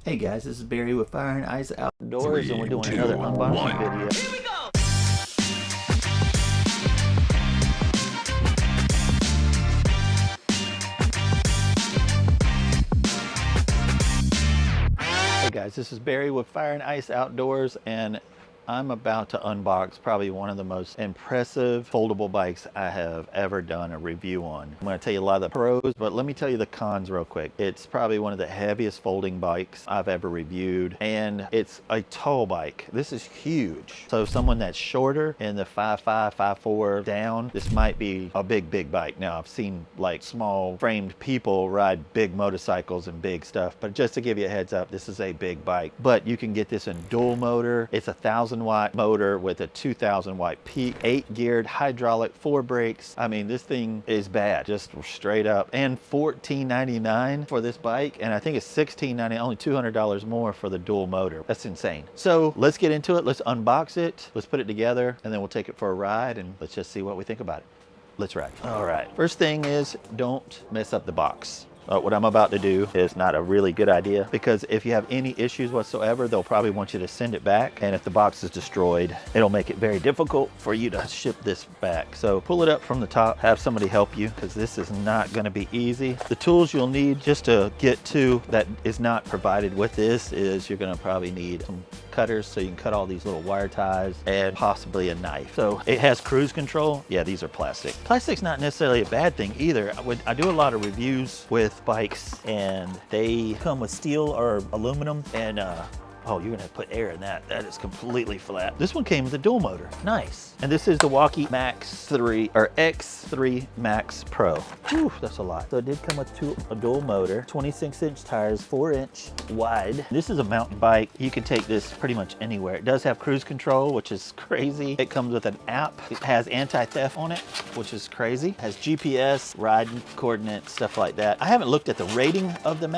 Hey guys, this is Barry with FaO&x Outdoors, and we're doing another unboxing video. Here we go. Hey guys, this is Barry with FaO&x Outdoors, and I'm about to unbox probably one of the most impressive foldable bikes I have ever done a review on. I'm going to tell you a lot of the pros, but let me tell you the cons real quick. It's probably one of the heaviest folding bikes I've ever reviewed, and it's a tall bike. This is huge. So someone that's shorter in the 5'5", 5'4" down, this might be a big bike. Now I've seen like small framed people ride big motorcycles and big stuff, but just to give you a heads up, this is a big bike. But you can get this in dual motor. It's a 1,000-watt motor with a 2,000-watt peak, 8 geared, hydraulic, 4 brakes. I mean, this thing is bad, just straight up. And $14.99 for this bike, and I think it's $16.99, only $200 more for the dual motor. That's insane. So let's get into it. Let's unbox it. Let's put it together, and then we'll take it for a ride, and let's just see what we think about it. Let's ride. All right. First thing is, don't mess up the box. What I'm about to do is not a really good idea, because if you have any issues whatsoever, they'll probably want you to send it back. And if the box is destroyed, it'll make it very difficult for you to ship this back. So pull it up from the top, have somebody help you, because this is not going to be easy. The tools you'll need just to get to that is not provided with this is you're going to probably need some cutters so you can cut all these little wire ties, and possibly a knife. So it has cruise control. Yeah, these are plastic. Plastic's not necessarily a bad thing either. I do a lot of reviews with bikes, and they come with steel or aluminum, and oh, you're gonna put air in that. That is completely flat. This one came with a dual motor. Nice. And this is the Wallke X3 Max Pro. Whew, that's a lot. So it did come with a dual motor, 26-inch tires, 4-inch wide. This is a mountain bike. You can take this pretty much anywhere. It does have cruise control, which is crazy. It comes with an app. It has anti-theft on it, which is crazy. It has GPS, riding coordinates, stuff like that. I haven't looked at the rating of the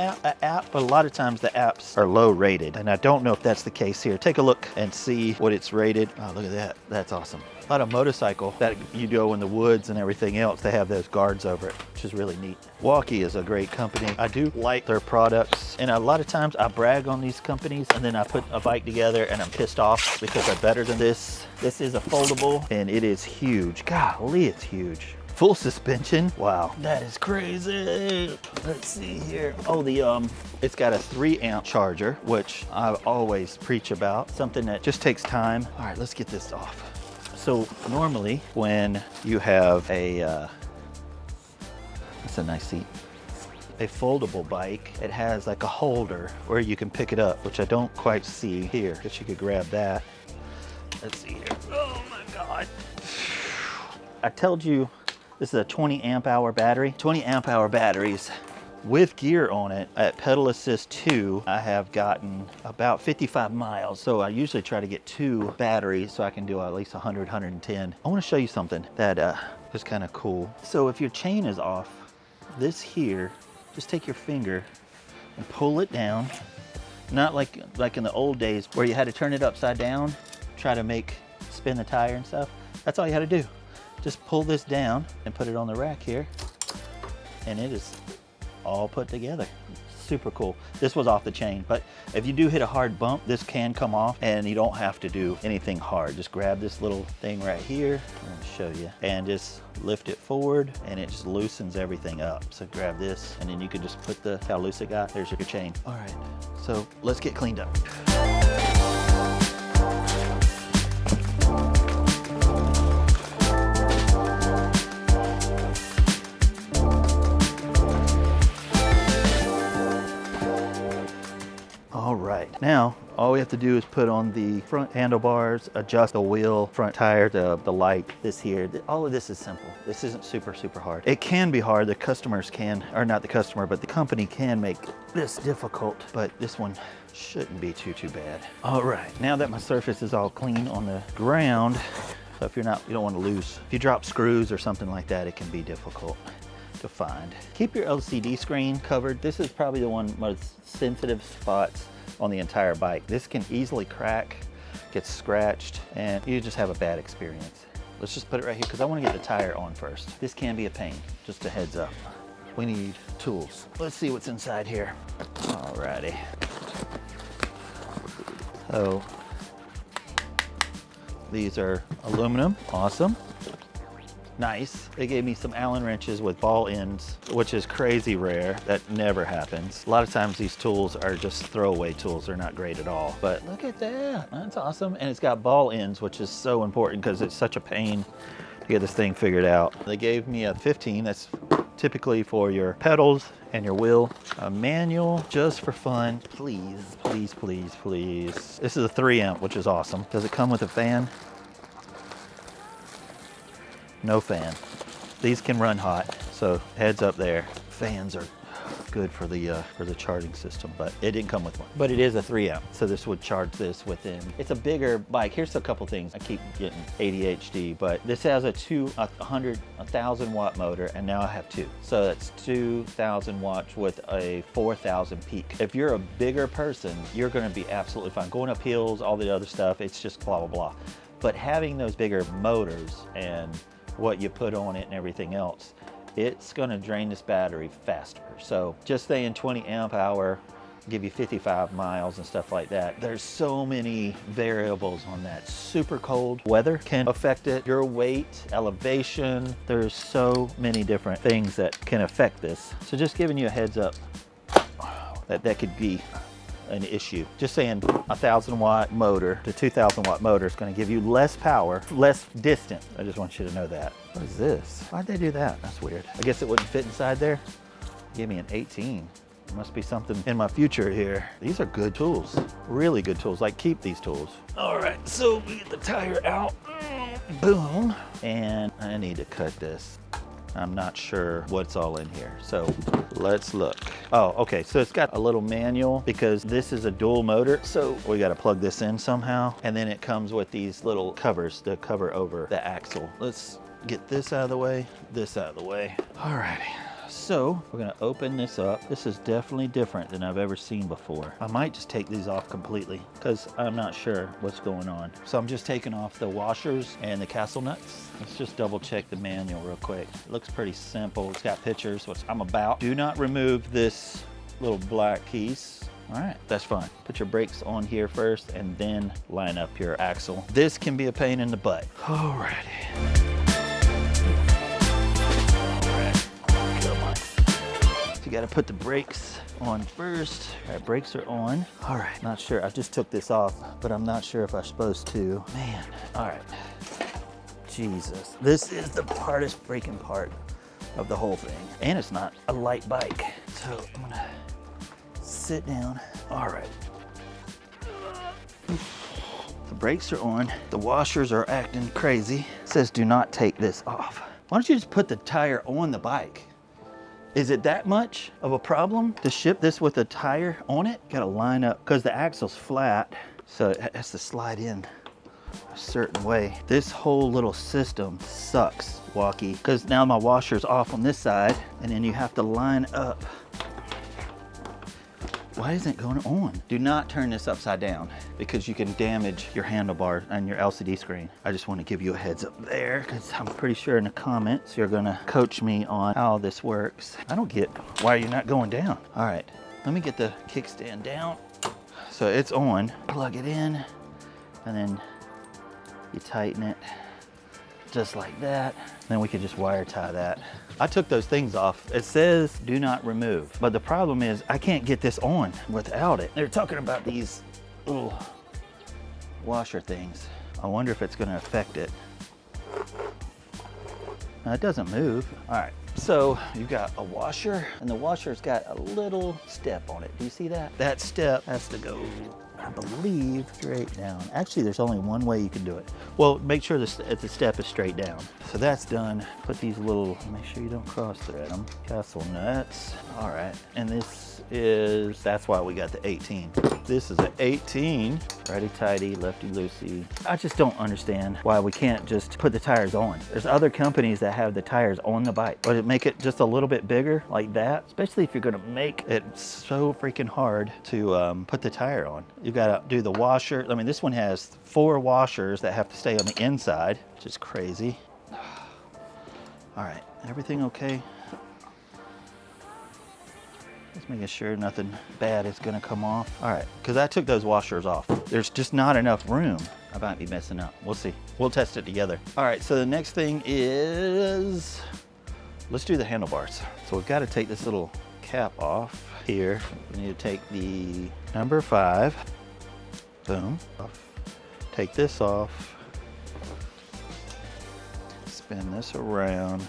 app, but a lot of times the apps are low rated, and I don't know if that's the case here. Take a look and see what it's rated. Oh, look at that. That's awesome. A lot of motorcycle that you go in the woods and everything else, they have those guards over it, which is really neat. Wallke is a great company. I do like their products, and a lot of times I brag on these companies, and then I put a bike together and I'm pissed off because they're better than this. This is a foldable, and it is huge. Golly, it's huge. Full suspension. Wow, that is crazy. Let's see here. Oh, it's got a 3-amp charger, which I always preach about. Something that just takes time. All right, let's get this off. So normally when you have that's a nice seat. A foldable bike, it has like a holder where you can pick it up, which I don't quite see here. Guess you could grab that. Let's see here. Oh my God. I told you, this is a 20 amp hour battery. 20 amp hour batteries with gear on it. At Pedal Assist 2, I have gotten about 55 miles. So I usually try to get 2 batteries so I can do at least 100, 110. I want to show you something that is kind of cool. So if your chain is off, this here, just take your finger and pull it down. Not like in the old days where you had to turn it upside down, try to spin the tire and stuff. That's all you had to do. Just pull this down and put it on the rack here, and it is all put together. Super cool. This was off the chain, but if you do hit a hard bump, this can come off, and you don't have to do anything hard. Just grab this little thing right here, I'm gonna show you, and just lift it forward, and it just loosens everything up. So grab this, and then you can just put how loose it got. There's your chain. All right, so let's get cleaned up. All right, now all we have to do is put on the front handlebars, adjust the wheel, front tire, the light, this here. All of this is simple. This isn't super hard. It can be hard. The customers can, or not the customer, but the company can make this difficult, but this one shouldn't be too bad. All right, now that my surface is all clean on the ground, so if you don't want to lose, if you drop screws or something like that, it can be difficult to find. Keep your LCD screen covered. This is probably the most sensitive spots on the entire bike. This can easily crack, get scratched, and you just have a bad experience. Let's just put it right here because I want to get the tire on first. This can be a pain, just a heads up. We need tools. Let's see what's inside here. Alrighty. So these are aluminum, awesome. Nice. They gave me some Allen wrenches with ball ends, which is crazy rare. That never happens. A lot of times these tools are just throwaway tools. They're not great at all. But look at that. That's awesome. And it's got ball ends, which is so important because it's such a pain to get this thing figured out. They gave me a 15. That's typically for your pedals and your wheel. A manual just for fun. Please, please, please, please. This is a 3 amp, which is awesome. Does it come with a fan? No fan. These can run hot, so heads up there. Fans are good for the charging system, but it didn't come with one. But it is a 3 amp, so this would charge this within. It's a bigger bike. Here's a couple things. I keep getting ADHD, but this has a 1,000 watt motor, and now I have 2. So that's 2,000 watts with a 4,000 peak. If you're a bigger person, you're gonna be absolutely fine. Going up hills, all the other stuff, it's just blah, blah, blah. But having those bigger motors and what you put on it and everything else, it's gonna drain this battery faster. So just saying 20 amp hour, give you 55 miles and stuff like that. There's so many variables on that. Super cold weather can affect it, your weight, elevation. There's so many different things that can affect this. So just giving you a heads up that could be an issue. Just saying 1,000 watt motor to 2,000 watt motor is going to give you less power, less distance. I just want you to know that. What is this? Why'd they do that? That's weird. I guess it wouldn't fit inside there. Give me an 18. There must be something in my future here. These are good tools, really good tools. Like, keep these tools. All right, so we get the tire out. Boom. And I need to cut this. I'm not sure what's all in here, so let's look. Oh, okay, so it's got a little manual because this is a dual motor, so we got to plug this in somehow, and then it comes with these little covers to cover over the axle. Let's get this out of the way, this out of the way. All righty. So we're gonna open this up. This is definitely different than I've ever seen before. I might just take these off completely because I'm not sure what's going on. So I'm just taking off the washers and the castle nuts. Let's just double check the manual real quick. It looks pretty simple. It's got pictures, which I'm about. Do not remove this little black piece. All right, that's fine. Put your brakes on here first and then line up your axle. This can be a pain in the butt. All righty. You got to put the brakes on first. All right, brakes are on. All right, not sure. I just took this off, but I'm not sure if I'm supposed to. Man, all right. Jesus, this is the hardest freaking part of the whole thing. And it's not a light bike. So I'm gonna sit down. All right. The brakes are on. The washers are acting crazy. It says do not take this off. Why don't you just put the tire on the bike? Is it that much of a problem to ship this with a tire on it? Gotta line up, because the axle's flat, so it has to slide in a certain way. This whole little system sucks, Wallke, because now my washer's off on this side, and then you have to line up. Why isn't it going on? Do not turn this upside down because you can damage your handlebar and your LCD screen. I just want to give you a heads up there because I'm pretty sure in the comments you're gonna coach me on how this works. I don't get why you're not going down. All right, let me get the kickstand down. So it's on, plug it in, and then you tighten it just like that. Then we can just wire tie that. I took those things off. It says do not remove, but the problem is I can't get this on without it. They're talking about these little washer things. I wonder if it's gonna affect it. Now, it doesn't move. All right, so you've got a washer, and the washer's got a little step on it. Do you see that? That step has to go, I believe, straight down. Actually, there's only one way you can do it. Well, make sure the step is straight down. So that's done. Put these little, make sure you don't cross thread them. Castle nuts. All right, and this is, that's why we got the 18. This is an 18. Righty-tighty, lefty-loosey. I just don't understand why we can't just put the tires on. There's other companies that have the tires on the bike, but it make it just a little bit bigger like that, especially if you're gonna make it so freaking hard to put the tire on. You've gotta do the washer. I mean, this one has 4 washers that have to stay on the inside, which is crazy. All right, everything okay? Let's making sure nothing bad is gonna come off. All right, because I took those washers off. There's just not enough room. I might be messing up. We'll see. We'll test it together. All right, so the next thing is, let's do the handlebars. So we've got to take this little cap off here. We need to take the number 5. Boom. Take this off. Spin this around.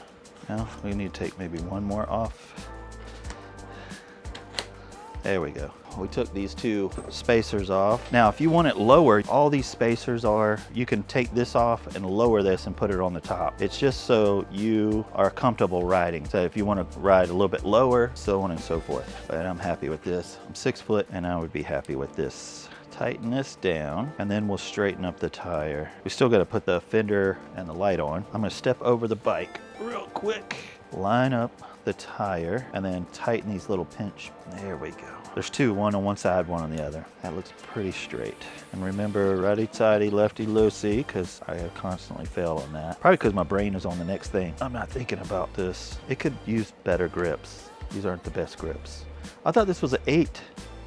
Now we need to take maybe one more off. There we go. We took these 2 spacers off. Now, if you want it lower, all these spacers are, you can take this off and lower this and put it on the top. It's just so you are comfortable riding. So if you want to ride a little bit lower, so on and so forth. But I'm happy with this. I'm 6 foot and I would be happy with this. Tighten this down and then we'll straighten up the tire. We still got to put the fender and the light on. I'm going to step over the bike real quick. Line up the tire and then tighten these little pinch. There we go. There's 2, one on one side, one on the other. That looks pretty straight. And remember, righty-tighty, lefty-loosey, because I constantly fail on that. Probably because my brain is on the next thing. I'm not thinking about this. It could use better grips. These aren't the best grips. I thought this was an 8.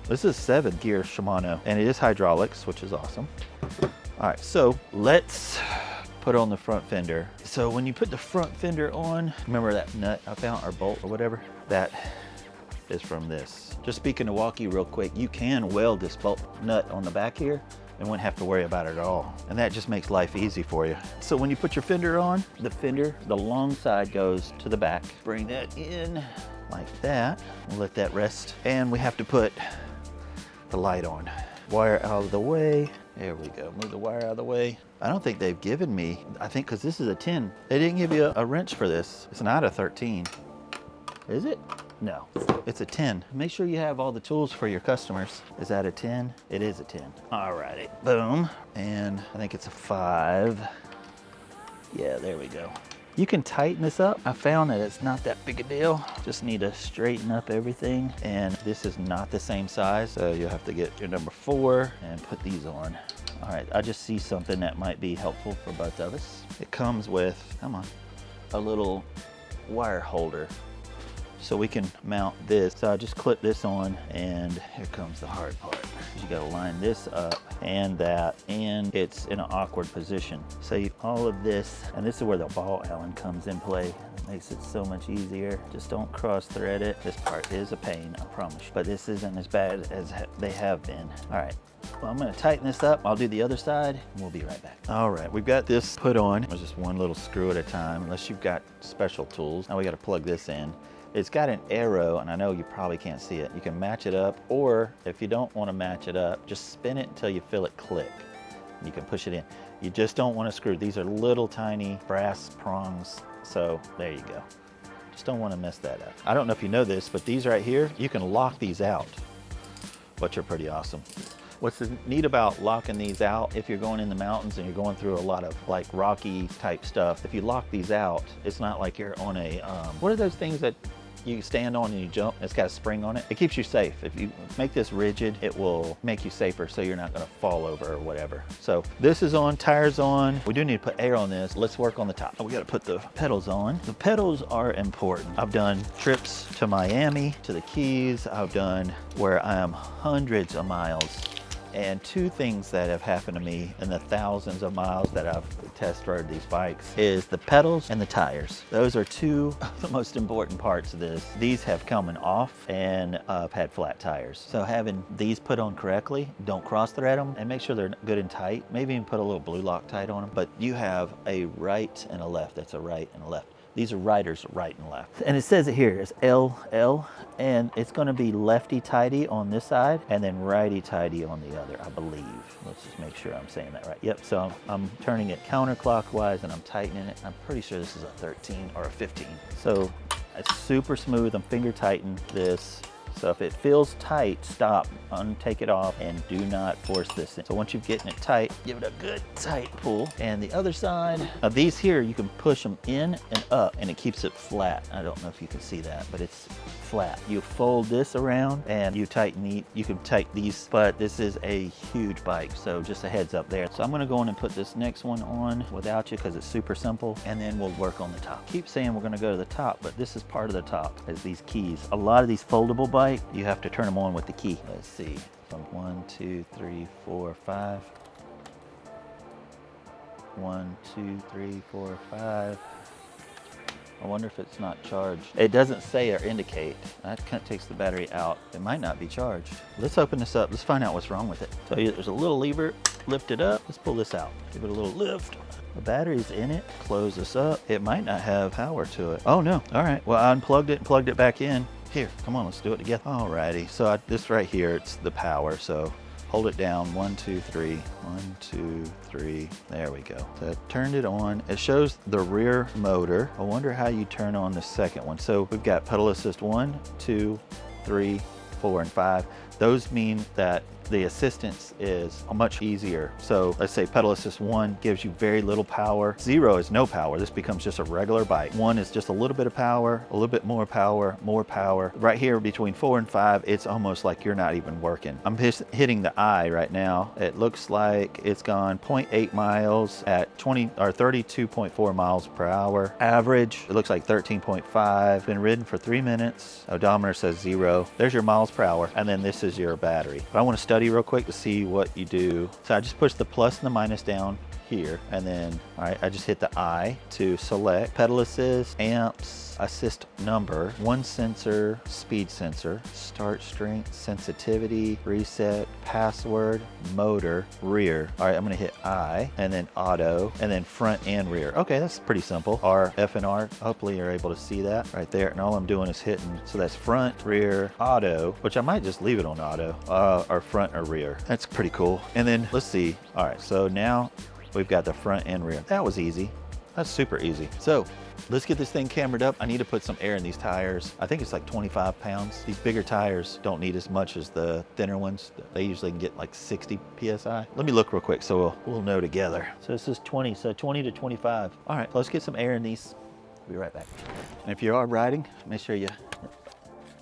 This is 7 gear Shimano, and it is hydraulics, which is awesome. All right, so let's put on the front fender. So when you put the front fender on, remember that nut I found, or bolt or whatever? That is from this. Just speaking to Wallke real quick, you can weld this bolt nut on the back here and wouldn't have to worry about it at all. And that just makes life easy for you. So when you put your fender on, the fender, the long side goes to the back. Bring that in like that. We'll let that rest. And we have to put the light on. Wire out of the way. There we go. Move the wire out of the way. I don't think they've given me, I think because this is a 10. They didn't give you a wrench for this. It's not a 13. Is it? No, it's a 10. Make sure you have all the tools for your customers. Is that a 10? It is a 10. Alrighty, boom. And I think it's a 5. Yeah, there we go. You can tighten this up. I found that it's not that big a deal. Just need to straighten up everything. And this is not the same size, so you'll have to get your number 4 and put these on. All right, I just see something that might be helpful for both of us. It comes with, come on, a little wire holder. So we can mount this. So I just clip this on, and here comes the hard part. You gotta line this up and that, and it's in an awkward position. So all of this, and this is where the ball Allen comes in play. It makes it so much easier. Just don't cross thread it. This part is a pain, I promise. But this isn't as bad as they have been. All right. Well, I'm gonna tighten this up. I'll do the other side and we'll be right back. All right, we've got this put on. There's just one little screw at a time, unless you've got special tools. Now we gotta plug this in. It's got an arrow, and I know you probably can't see it. You can match it up, or if you don't want to match it up, just spin it until you feel it click. You can push it in. You just don't want to screw. These are little tiny brass prongs, so there you go. Just don't want to mess that up. I don't know if you know this, but these right here, you can lock these out, which are pretty awesome. What's neat about locking these out, if you're going in the mountains and you're going through a lot of like rocky type stuff, if you lock these out, it's not like you're on a, what are those things that you stand on and you jump? It's got a spring on it. It keeps you safe. If you make this rigid, it will make you safer so you're not gonna fall over or whatever. So this is on, tires on. We do need to put air on this. Let's work on the top. We gotta put the pedals on. The pedals are important. I've done trips to Miami, to the Keys. I've done where I am hundreds of miles. And 2 things that have happened to me in the thousands of miles that I've test rode these bikes is the pedals and the tires. Those are 2 of the most important parts of this. These have come off, and I've had flat tires. So having these put on correctly, don't cross thread them, and make sure they're good and tight. Maybe even put a little blue Loctite on them. But you have a right and a left. That's a right and a left. These are riders right and left. And it says it here, it's LL, and it's gonna be lefty-tighty on this side and then righty-tighty on the other, I believe. Let's just make sure I'm saying that right. Yep, so I'm turning it counterclockwise and I'm tightening it. I'm pretty sure this is a 13 or a 15. So it's super smooth. I'm finger tighten this. So if it feels tight, stop, untake it off, and do not force this in. So once you've gotten it tight, give it a good tight pull. And the other side, now these here, you can push them in and up, and it keeps it flat. I don't know if you can see that, but it's flat. You fold this around and you tighten you can tighten these, but this is a huge bike, so just a heads up there. So I'm gonna go in and put this next one on without you because it's super simple, and then we'll work on the top. Keep saying we're gonna go to the top, but this is part of the top, is these keys. A lot of these foldable bike, you have to turn them on with the key. Let's see, from 1, 2, 3, 4, 5. 1, 2, 3, 4, 5. I wonder if it's not charged. It doesn't say or indicate. That kind of takes the battery out. It might not be charged. Let's open this up. Let's find out what's wrong with it. So there's a little lever, lift it up. Let's pull this out. Give it a little lift. The battery's in it. Close this up. It might not have power to it. Oh no. All right. Well, I unplugged it and plugged it back in. Here, come on, let's do it together. Alrighty. So this right here, it's the power. So hold it down, 1, 2, 3, 1, 2, 3, there we go. So I turned it on. It shows the rear motor. I wonder how you turn on the second one. So we've got pedal assist 1, 2, 3, 4, and 5. Those mean that the assistance is much easier. So let's say pedal assist 1 gives you very little power. 0 is no power. This becomes just a regular bike. 1 is just a little bit of power, a little bit more power, more power. Right here between 4 and 5, it's almost like you're not even working. I'm just hitting the I right now. It looks like it's gone 0.8 miles at 32.4 miles per hour. Average, it looks like 13.5. Been ridden for 3 minutes. Odometer says 0. There's your miles per hour. And then this is your battery. But I want to study real quick to see what you do. So I just push the plus and the minus down here, and then all right, I just hit the I to select pedal assist, amps, assist number, 1 sensor, speed sensor, start strength, sensitivity, reset, password, motor, rear. All right, I'm gonna hit I, and then auto, and then front and rear. Okay, that's pretty simple. R, F, and R. Hopefully you're able to see that right there. And all I'm doing is hitting, so that's front, rear, auto, which I might just leave it on auto, or front or rear. That's pretty cool. And then let's see. All right, so now we've got the front and rear. That was easy. That's super easy. So let's get this thing cambered up. I need to put some air in these tires. I think it's like 25 pounds. These bigger tires don't need as much as the thinner ones. They usually can get like 60 PSI. Let me look real quick so we'll know together. So this is 20, so 20 to 25. All right, let's get some air in these. I'll be right back. And if you are riding, make sure you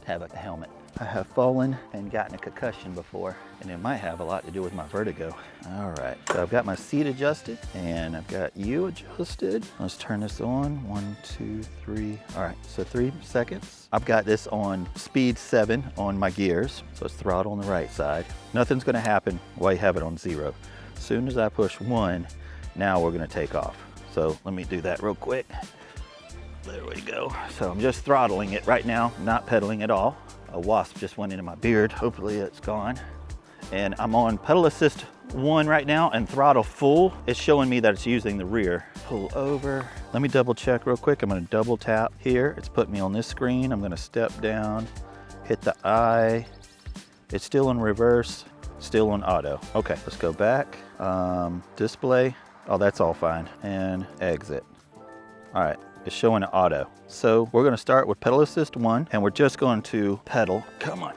have a helmet. I have fallen and gotten a concussion before, and it might have a lot to do with my vertigo. All right, so I've got my seat adjusted and I've got you adjusted. Let's turn this on. 1, 2, 3. All right, so 3 seconds. I've got this on speed 7 on my gears, so it's throttle on the right side. Nothing's gonna happen while you have it on 0. As soon as I push 1, now we're gonna take off. So let me do that real quick. There we go. So I'm just throttling it right now, not pedaling at all. A wasp just went into my beard. Hopefully it's gone. And I'm on pedal assist 1 right now and throttle full. It's showing me that it's using the rear. Pull over. Let me double check real quick. I'm gonna double tap here. It's put me on this screen. I'm gonna step down, hit the I. It's still in reverse, still on auto. Okay, let's go back. Display. Oh, that's all fine. And exit. All right. Is showing auto. So we're going to start with pedal assist 1, and we're just going to pedal. Come on,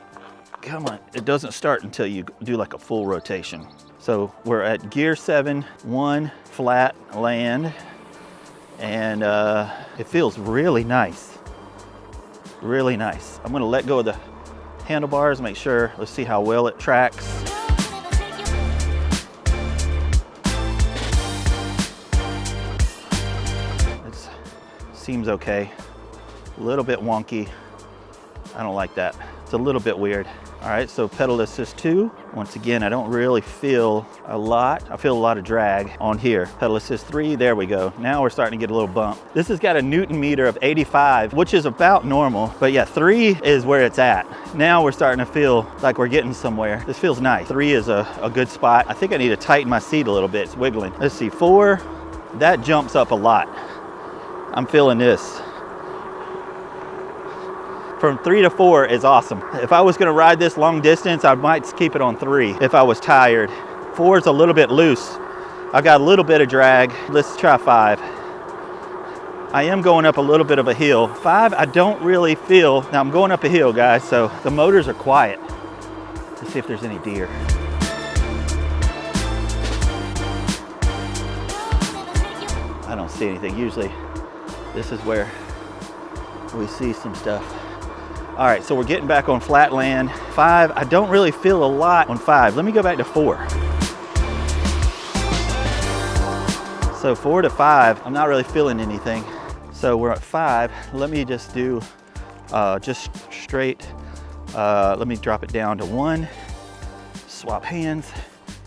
come on. It doesn't start until you do like a full rotation. So we're at gear 7, 1, flat, land, and it feels really nice. Really nice. I'm going to let go of the handlebars, make sure, let's see how well it tracks. Seems okay. A little bit wonky. I don't like that. It's a little bit weird. All right, so pedal assist 2. Once again, I don't really feel a lot. I feel a lot of drag on here. Pedal assist 3, there we go. Now we're starting to get a little bump. This has got a Newton meter of 85, which is about normal. But yeah, 3 is where it's at. Now we're starting to feel like we're getting somewhere. This feels nice. 3 is a good spot. I think I need to tighten my seat a little bit. It's wiggling. Let's see, 4, that jumps up a lot. I'm feeling this. From 3 to 4 is awesome. If I was gonna ride this long distance, I might keep it on 3 if I was tired. 4 is a little bit loose. I got a little bit of drag. Let's try 5. I am going up a little bit of a hill. 5, I don't really feel. Now I'm going up a hill, guys, so the motors are quiet. Let's see if there's any deer. I don't see anything. Usually this is where we see some stuff. All right, so we're getting back on flat land. 5, I don't really feel a lot on 5. Let me go back to 4. So 4 to 5, I'm not really feeling anything. So we're at 5. Let me just do just straight. Let me drop it down to 1. Swap hands.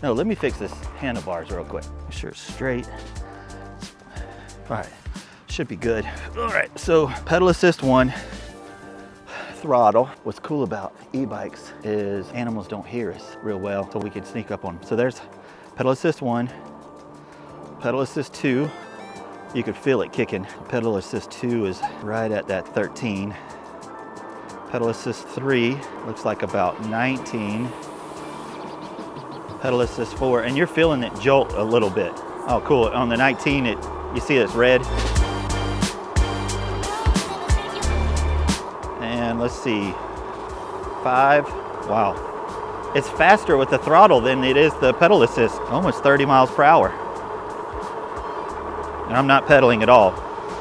No, let me fix this handlebars real quick. Make sure it's straight. All right, should be good. All right, so pedal assist 1. Throttle. What's cool about e-bikes is animals don't hear us real well, so we can sneak up on them. So there's pedal assist 1, pedal assist 2. You could feel it kicking. Pedal assist 2 is right at that 13. Pedal assist 3 looks like about 19. Pedal assist 4, and you're feeling it jolt a little bit. Oh, cool. On the 19, you see it's red. And let's see, 5, wow. It's faster with the throttle than it is the pedal assist, almost 30 miles per hour. And I'm not pedaling at all.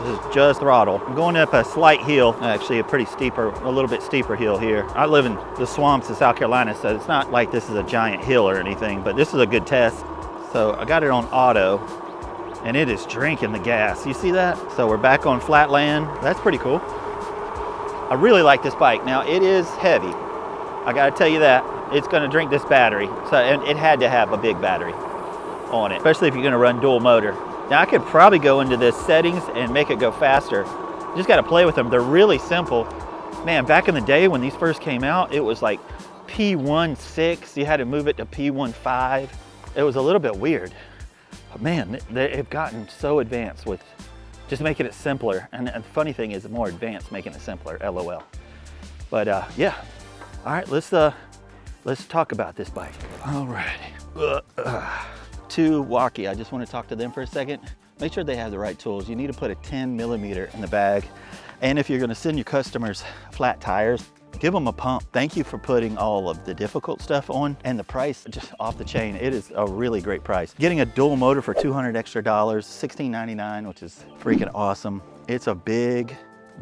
This is just throttle. I'm going up a slight hill, actually a little bit steeper hill here. I live in the swamps of South Carolina, so it's not like this is a giant hill or anything, but this is a good test. So I got it on auto, and it is drinking the gas. You see that? So we're back on flat land. That's pretty cool. I really like this bike. Now it is heavy. I gotta tell you that. It's gonna drink this battery. So, and it had to have a big battery on it, especially if you're gonna run dual motor. Now I could probably go into the settings and make it go faster. You just gotta play with them. They're really simple. Man, back in the day when these first came out, it was like P1.6. You had to move it to P1.5. It was a little bit weird. But man, they've gotten so advanced with just making it simpler. And the funny thing is, more advanced making it simpler, LOL. But yeah, all right, let's talk about this bike. All right, to Wallke, I just want to talk to them for a second. Make sure they have the right tools. You need to put a 10mm in the bag. And if you're gonna send your customers flat tires, give them a pump. Thank you for putting all of the difficult stuff on, and the price just off the chain. It is a really great price. Getting a dual motor for $200 extra, $16.99, which is freaking awesome. It's a big,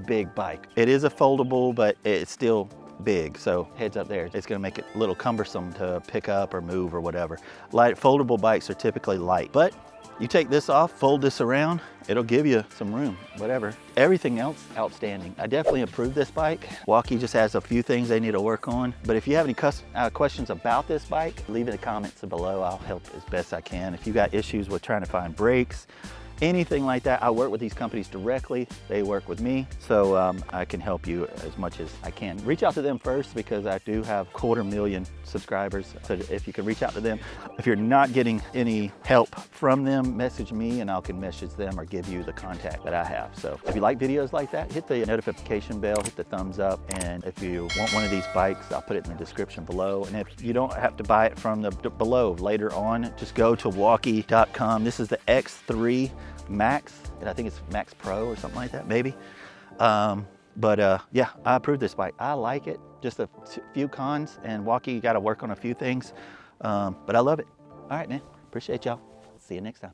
big bike. It is a foldable, but it's still big. So heads up there. It's gonna make it a little cumbersome to pick up or move or whatever. Light foldable bikes are typically light, but you take this off, fold this around, it'll give you some room, whatever. Everything else, outstanding. I definitely approve this bike. Wallke just has a few things they need to work on, but if you have any questions about this bike, leave in the comments below. I'll help as best I can. If you got issues with trying to find brakes, anything like that, I work with these companies directly. They work with me, so I can help you as much as I can. Reach out to them first, because I do have 250,000 subscribers. So if you can reach out to them. If you're not getting any help from them, message me and I can message them or give you the contact that I have. So if you like videos like that, hit the notification bell, hit the thumbs up. And if you want one of these bikes, I'll put it in the description below. And if you don't have to buy it from the below later on, just go to Wallke.com. This is the X3 Max, and I think it's Max Pro or something like that, maybe. Yeah, I approve this bike. I like it. Just a few cons, and Wallke got to work on a few things, but I love it. All right, man. Appreciate y'all. See you next time.